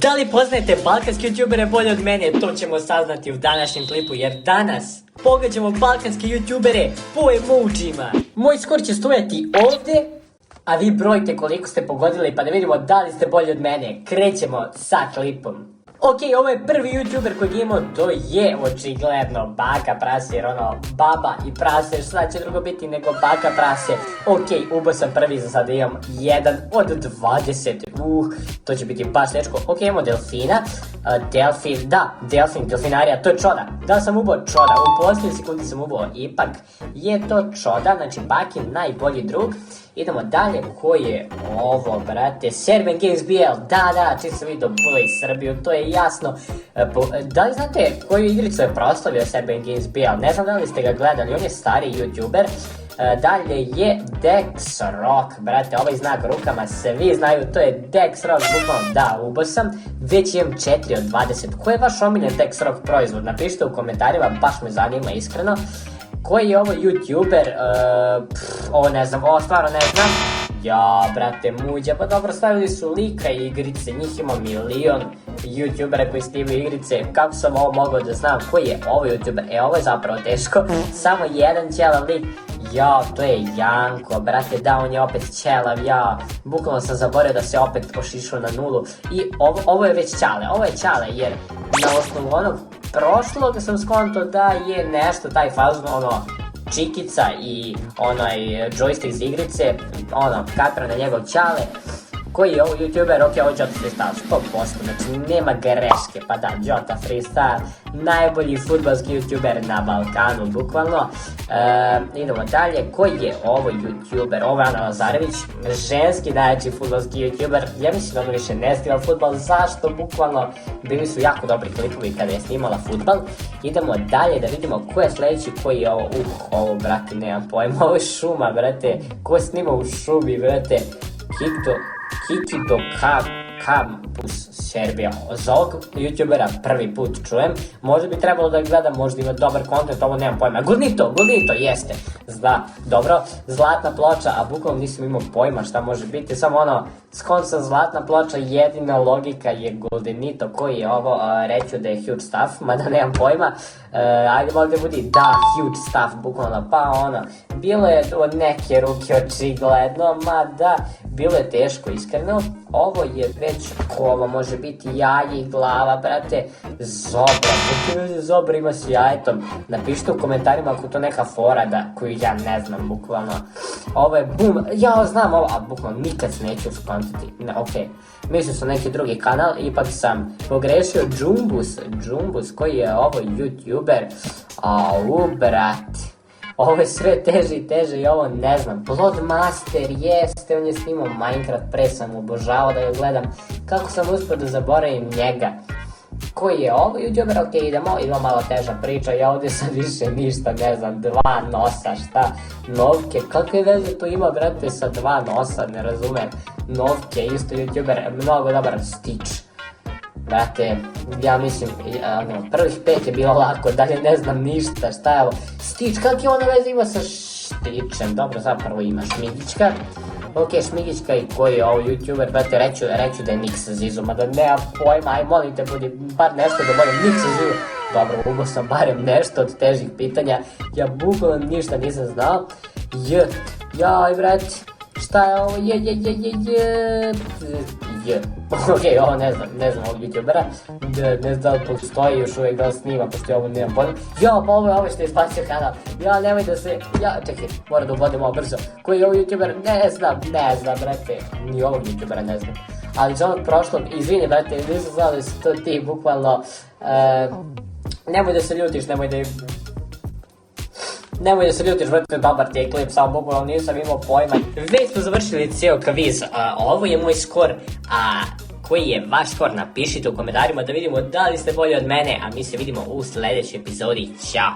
Da li poznajete balkanske youtubere bolje od mene? To ćemo saznati u današnjem klipu, jer danas pogađamo balkanske youtubere po emojima. Moj skor će stojati ovdje, a vi brojite koliko ste pogodili pa da vidimo da li ste bolji od mene. Krećemo sa klipom. Ok, ovo je prvi youtuber kojeg imamo, to je očigledno Baka Prase, jer baba i prase, šta će drugo biti nego Baka Prase. Ok, ubo sam prvi, za sada imam 1 od 20, to će biti baš teško. Ok, imamo Delfina, Delfinarija, to je Čoda. Da sam ubo Čoda, u posljednjoj sekundi sam ubo, ipak je to Čoda, znači Bakin najbolji drug. Idemo dalje, koji je ovo, brate, Serbian Games BL, da, čim sam vidio Bully Srbiju, to je jasno. Da li znate koju igricu je proslavio Serbian Games BL? Ne znam da li ste ga gledali, on je stari youtuber. Dalje je Dex Rock, brate, ovaj znak rukama svi znaju, to je Dex Rock, bukvalno da, ubo sam, već imam 4 od 20. Ko je vaš omiljen Dex Rock proizvod? Napišite u komentarima, baš me zanima iskreno. Koji je ovo youtuber, ovo ne znam, ovo stvarno ne znam. Ja, brate, muđa, pa dobro, stavili su lika i igrice, njih ima milion youtubera koji snimaju igrice, kako sam ovo mogao da znam koji je ovo youtuber, ovo je zapravo teško, samo jedan ćelav lik, ja, to je Janko, brate, da, on je opet ćelav, ja, bukvalno sam zaboravio da se opet pošišao na nulu, i ovo je već Ćale, jer na osnovu onog prošlog sam skonto da je nešto taj fazon, čikica i onaj joystick iz igrice, kapira na njegov Ćale. Koji je ovo youtuber? Ok, ovo je Jota Freestyle, 100%, znači nema greške, pa da, Jota Freestyle, najbolji fudbalski youtuber na Balkanu, bukvalno. Idemo dalje, koji je ovo youtuber? Ovo je Ana Lazarević, ženski najjači fudbalski youtuber, ja mislim da ono više ne snima fudbal, zašto? Bukvalno, bili su jako dobri klipovi kada je snimala fudbal. Idemo dalje da vidimo ko je sledeći, koji je ovo, ovo, brate, nemam pojma, ovo je šuma, brate, ko je snimao u šumi, brate, Kikido Campus Serbia. Za ovog youtubera prvi put čujem, možda bi trebalo da gledam, možda ima dobar kontent, ovo nemam pojma. Gulnito, jeste, dobro, zlatna ploča, a bukvalno nisam imao pojma šta može biti, samo skonca zlatna ploča, jedina logika je Goldenito, koji je ovo, reću da je huge stuff, mada nemam pojma, ajde mogu da budi, da, huge stuff, bukvalno, pa bilo je od neke ruke očigledno, mada, bilo je teško, iskreno, ovo je već, ovo može biti jaje i glava, brate, Zobra ima s jajetom, napišite u komentarima ako to neka fora koju ja ne znam, bukvalno, ovo je boom, ja znam ovo, a bukvalno nikad se neću skontiti, ok, mislio sam neki drugi kanal, ipak sam pogrešio, Džumbus, koji je ovo youtuber, brate, ovo je sve teže i teže i ovo ne znam. Bloodmaster, jeste, on je snimao Minecraft, pre sam obožavao da ga gledam. Kako sam uspio da zaboravim njega? Koji je ovo youtuber? Ok, idemo malo teža priča, ja ovdje sad više ništa ne znam, 2 nosa, šta? Novke, kakve veze to ima, brate, sa 2 nosa, ne razumem. Novke, isto youtuber, mnogo dobar, Stitch. Brate, ja mislim, prvih 5 je bilo lako, dalje ne znam ništa, šta je ovo, Stitch, kak je ona veze ima sa Stitchem, dobro, zapravo ima Šmigićka, ok, Šmigićka i koji je ovo youtuber, brate, reću da je Nik sa Zizu, mada nema pojma, aj molim te, budi bar nešto da budem Nik sa Zizu, dobro, ugo sam barem nešto od težih pitanja, ja bukvalno ništa nisam znao, jaj, brate, šta je ovo, ok, ovo ne znam ovog youtubera, ne znam da li postoji još uvijek, da li snima, pošto ovo nemam pojma. Jo, pa ovo je što je spasio kanal, ja nemoj da se, čekaj, moram da uvodim ovo brzo, koji je ovo youtuber, ne znam, brate, ni ovog youtubera ne znam, ali za ovog prošlog, izvini, brate, nisam znao da su to ti, bukvalno, nemoj da se ljutiš, Nemoj da se ljutiš, vrlo dobar ti je klip, samo bukvalno nisam imao pojma. Već smo završili cijel kviz, ovo je moj skor, a koji je vaš skor? Napišite u komentarima da vidimo da li ste bolji od mene, a mi se vidimo u sljedećoj epizodi. Ćao!